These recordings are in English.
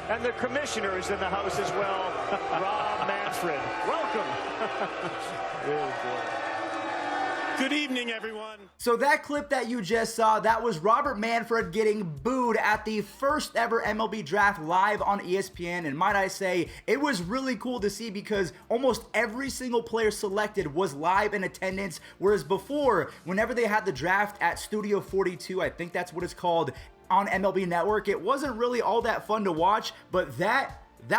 And the commissioner is in the house as well, Rob Manfred. Welcome. Good evening, everyone. So that clip that you just saw, that was Robert Manfred getting booed at the first ever MLB draft live on ESPN. And might I say, it was really cool to see because almost every single player selected was live in attendance. Whereas before, whenever they had the draft at Studio 42, I think that's what it's called, on MLB Network, it wasn't really all that fun to watch, but that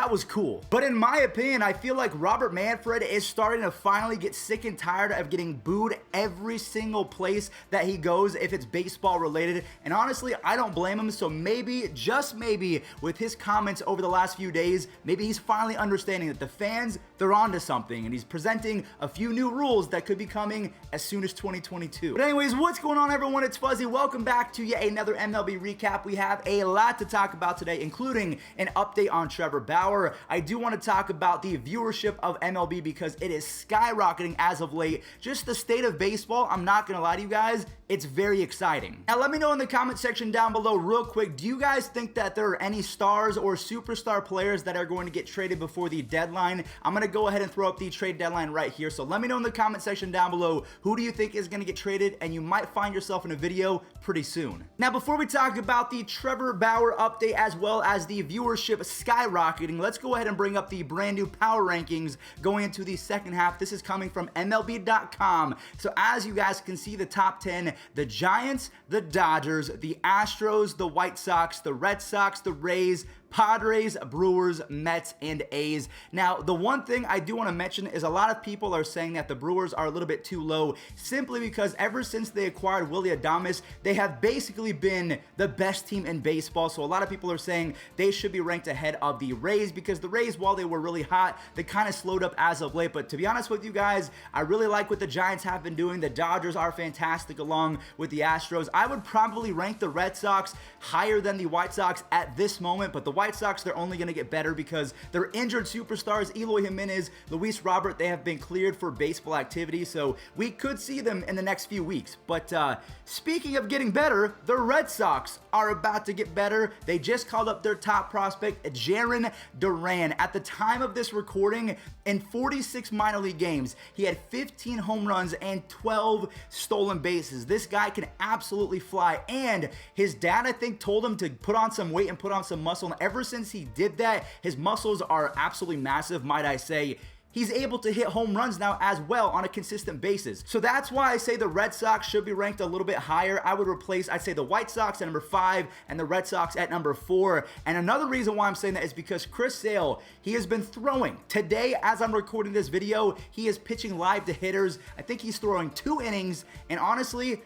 was cool. But in my opinion, I feel like Robert Manfred is starting to finally get sick and tired of getting booed every single place that he goes if it's baseball related. And honestly, I don't blame him. So maybe, just maybe, with his comments over the last few days, maybe he's finally understanding that the fans, they're onto something. And he's presenting a few new rules that could be coming as soon as 2022. But anyways, what's going on, everyone? It's Fuzzy. Welcome back to yet another MLB recap. We have a lot to talk about today, including an update on Trevor Bauer. I do want to talk about the viewership of MLB because it is skyrocketing as of late. Just the state of baseball, I'm not going to lie to you guys, it's very exciting. Now let me know in the comment section down below real quick, do you guys think that there are any stars or superstar players that are going to get traded before the deadline? I'm going to go ahead and throw up the trade deadline right here. So let me know in the comment section down below, who do you think is going to get traded? And you might find yourself in a video pretty soon. Now before we talk about the Trevor Bauer update as well as the viewership skyrocketing, let's go ahead and bring up the brand new power rankings going into the second half. This is coming from MLB.com. So as you guys can see, the top 10, the Giants, the Dodgers, the Astros, the White Sox, the Red Sox, the Rays, Padres, Brewers, Mets, and A's. Now, the one thing I do want to mention is a lot of people are saying that the Brewers are a little bit too low simply because ever since they acquired Willy Adames, they have basically been the best team in baseball. So a lot of people are saying they should be ranked ahead of the Rays because the Rays, while they were really hot, they kind of slowed up as of late. But to be honest with you guys, I really like what the Giants have been doing. The Dodgers are fantastic along with the Astros. I would probably rank the Red Sox higher than the White Sox at this moment, but the White Sox, they're only going to get better because their injured superstars, Eloy Jimenez, Luis Robert, they have been cleared for baseball activity, so we could see them in the next few weeks. But speaking of getting better, the Red Sox are about to get better. They just called up their top prospect, Duran. At the time of this recording, in 46 minor league games, he had 15 home runs and 12 stolen bases. This guy can absolutely fly, and his dad, I think, told him to put on some weight and put on some muscle, and ever since he did that, his muscles are absolutely massive, might I say. He's able to hit home runs now as well on a consistent basis. So that's why I say the Red Sox should be ranked a little bit higher. I would replace, I'd say the White Sox at number 5 and the Red Sox at number 4. And another reason why I'm saying that is because Chris Sale, he has been throwing. Today, as I'm recording this video, he is pitching live to hitters. I think he's throwing 2 innings, and honestly,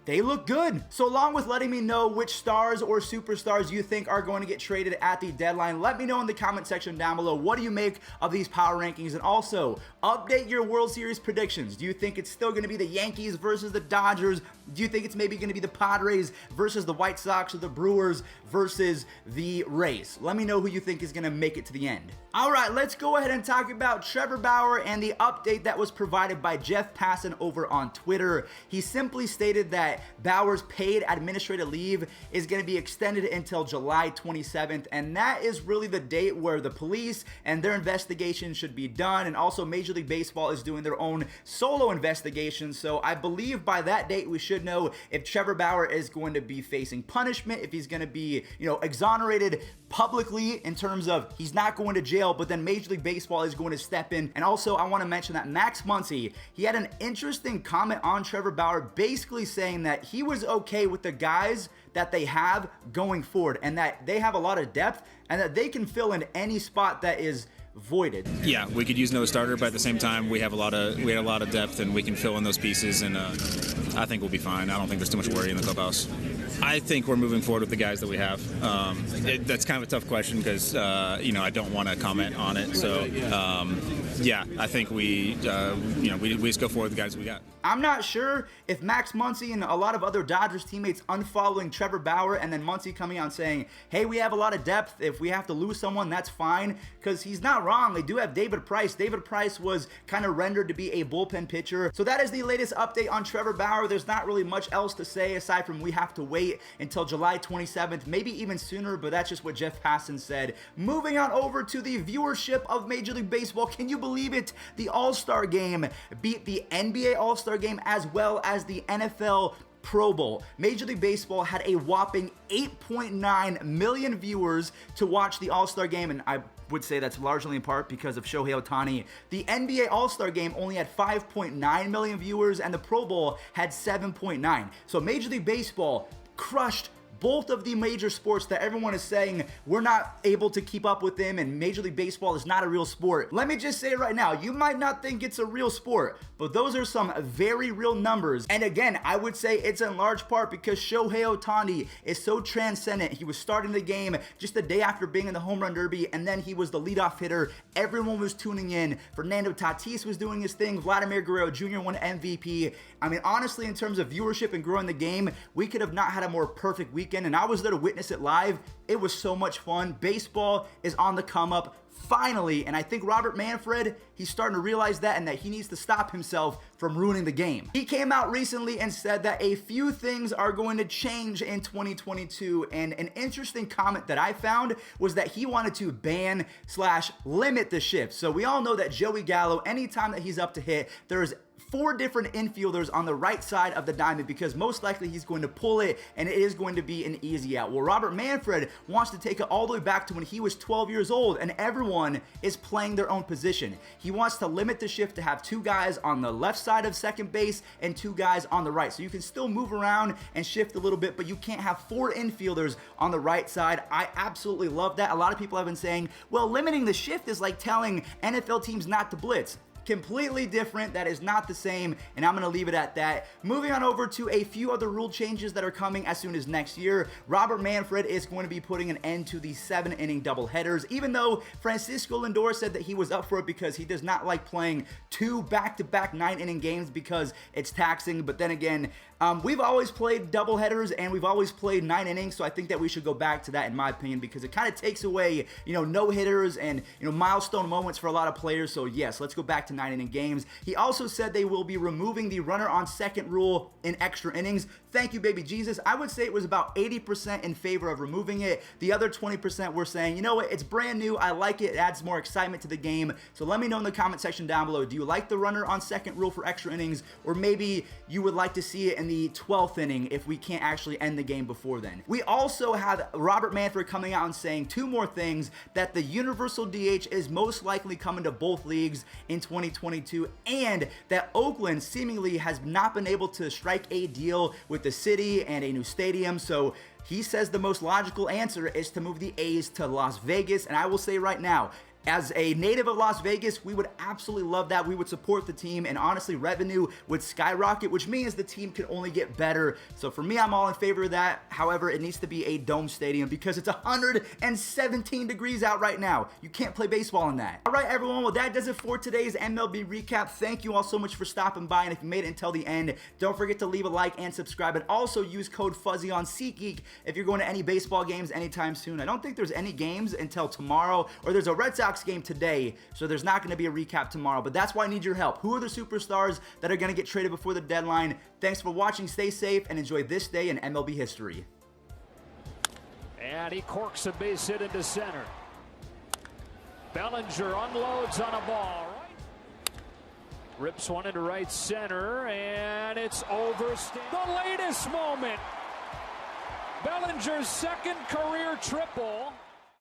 they look good. So along with letting me know which stars or superstars you think are going to get traded at the deadline, let me know in the comment section down below, what do you make of these power rankings? And also, update your World Series predictions. Do you think it's still going to be the Yankees versus the Dodgers? Do you think it's maybe going to be the Padres versus the White Sox, or the Brewers versus the Rays? Let me know who you think is going to make it to the end. All right, let's go ahead and talk about Trevor Bauer and the update that was provided by Jeff Passan over on Twitter. He simply stated that Bauer's paid administrative leave is going to be extended until July 27th, and that is really the date where the police and their investigation should be done, and also Major League Baseball is doing their own solo investigation. So I believe by that date we should know if Trevor Bauer is going to be facing punishment, if he's going to be, exonerated publicly in terms of he's not going to jail, but then Major League Baseball is going to step in. And also, I want to mention that Max Muncy, he had an interesting comment on Trevor Bauer, basically saying that he was okay with the guys that they have going forward, and that they have a lot of depth, and that they can fill in any spot that is voided. Yeah, we could use no starter, but at the same time, we had a lot of depth, and we can fill in those pieces, and I think we'll be fine. I don't think there's too much worry in the clubhouse. I think we're moving forward with the guys that we have. That's kind of a tough question because I don't want to comment on it. So yeah, I think we just go forward with the guys we got. I'm not sure if Max Muncy and a lot of other Dodgers teammates unfollowing Trevor Bauer and then Muncy coming out and saying, hey, we have a lot of depth. If we have to lose someone, that's fine, because he's not wrong. They do have David Price. David Price was kind of rendered to be a bullpen pitcher. So that is the latest update on Trevor Bauer. There's not really much else to say aside from we have to wait until July 27th, maybe even sooner, but that's just what Jeff Passan said. Moving on over to the viewership of Major League Baseball. Can you believe it? The All-Star Game beat the NBA All-Star Game as well as the NFL Pro Bowl. Major League Baseball had a whopping 8.9 million viewers to watch the All-Star Game, and I would say that's largely in part because of Shohei Ohtani. The NBA All-Star Game only had 5.9 million viewers, and the Pro Bowl had 7.9. So Major League Baseball crushed both of the major sports that everyone is saying we're not able to keep up with them and Major League Baseball is not a real sport. Let me just say right now, you might not think it's a real sport, but those are some very real numbers. And again, I would say it's in large part because Shohei Ohtani is so transcendent. He was starting the game just the day after being in the home run derby, and then he was the leadoff hitter. Everyone was tuning in. Fernando Tatis was doing his thing. Vladimir Guerrero Jr. won MVP. I mean, honestly, in terms of viewership and growing the game, we could have not had a more perfect weekend, and I was there to witness it live. It was so much fun. Baseball is on the come up finally, and I think Robert Manfred, he's starting to realize that and that he needs to stop himself from ruining the game. He came out recently and said that a few things are going to change in 2022, and an interesting comment that I found was that he wanted to ban/limit the shift. So we all know that Joey Gallo, anytime that he's up to hit, there's 4 different infielders on the right side of the diamond because most likely he's going to pull it and it is going to be an easy out. Well, Robert Manfred wants to take it all the way back to when he was 12 years old and everyone is playing their own position. He wants to limit the shift to have 2 guys on the left side of second base and 2 guys on the right. So you can still move around and shift a little bit, but you can't have 4 infielders on the right side. I absolutely love that. A lot of people have been saying, well, limiting the shift is like telling NFL teams not to blitz. Completely different. That is not the same, and I'm going to leave it at that. Moving on over to a few other rule changes that are coming as soon as next year. Robert Manfred is going to be putting an end to the 7-inning doubleheaders, even though Francisco Lindor said that he was up for it because he does not like playing 2 back-to-back 9-inning games because it's taxing. But then again, we've always played doubleheaders and we've always played 9 innings, so I think that we should go back to that in my opinion because it kind of takes away, no-hitters and, milestone moments for a lot of players. So yes, let's go back to 9-inning games. He also said they will be removing the runner on second rule in extra innings. Thank you, baby Jesus. I would say it was about 80% in favor of removing it. The other 20% were saying, you know what, it's brand new. I like it. It adds more excitement to the game. So let me know in the comment section down below. Do you like the runner on second rule for extra innings? Or maybe you would like to see it in the 12th inning if we can't actually end the game before then. We also have Robert Manfred coming out and saying 2 more things, that the universal DH is most likely coming to both leagues in 2022, and that Oakland seemingly has not been able to strike a deal with the city and a new stadium. So he says the most logical answer is to move the A's to Las Vegas, and I will say right now, as a native of Las Vegas, we would absolutely love that. We would support the team, and honestly, revenue would skyrocket, which means the team can only get better. So for me, I'm all in favor of that. However, it needs to be a dome stadium because it's 117 degrees out right now. You can't play baseball in that. All right, everyone. Well, that does it for today's MLB recap. Thank you all so much for stopping by, and if you made it until the end, don't forget to leave a like and subscribe, and also use code Fuzzy on SeatGeek if you're going to any baseball games anytime soon. I don't think there's any games until tomorrow, or there's a Red Sox game today, so there's not going to be a recap tomorrow, but that's why I need your help. Who are the superstars that are going to get traded before the deadline? Thanks for watching, stay safe, and enjoy this day in MLB history. And he corks a base hit into center. Bellinger unloads on a ball. Rips one into right center, and it's over. The latest moment. Bellinger's second career triple.